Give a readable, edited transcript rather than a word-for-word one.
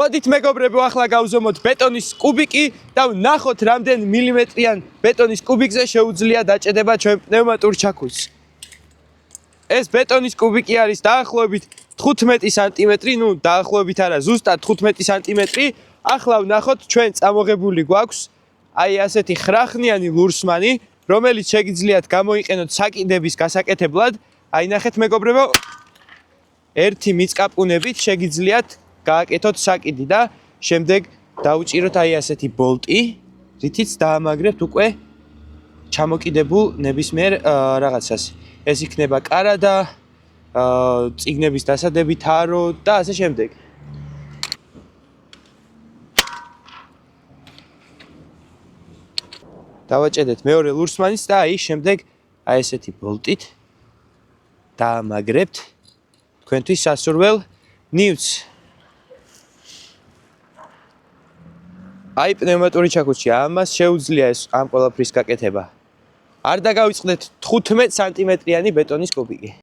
მოდით მეგობრებო, ახლა გავზომოთ ბეტონის კუბიკი და ვნახოთ რამდენ მილიმეტრიან ბეტონის კუბიკზე შეუძლია დაჭედება ჩვენ პნევმატურ ჩაქულს. ეს ბეტონის კუბიკი არის დაახლოებით 15 სანტიმეტრი, ну დაახლოებით არა, ზუსტად 15 სანტიმეტრი. ახლა ვნახოთ ჩვენ წამოღებული გვაქვს აი ასეთი ხრახნიანი ლურსმანი, რომელიც შეგიძლიათ გამოიყენოთ საკიდების გასაკეთებლად. აი ნახეთ მეგობრებო, ერთი მიწკაპუნებით შეგიძლიათ გააკეთოთ საკიდი და შემდეგ დაუჭიროთ აი ასეთი ბოლტი, რითიც დაამაგრებთ უკვე ჩამოკიდებულ ნებისმიერ რაღაცას. ეს იქნება კარა და წიგნების დასადები, თარო და ასე შემდეგ. დავაჭედეთ მეორე ლურსმანის და აი შემდეგ აი ესეთი ბოლტით დაამაგრებთ თქვენთვის სასურველ ნივთს. აი პნევმატური ჩაქულში ამას შეუძლია ეს ამ ყველაფრის გაკეთება. არ დაგავიწყდეთ 15 სანტიმეტრიანი ბეტონის კუბიკი.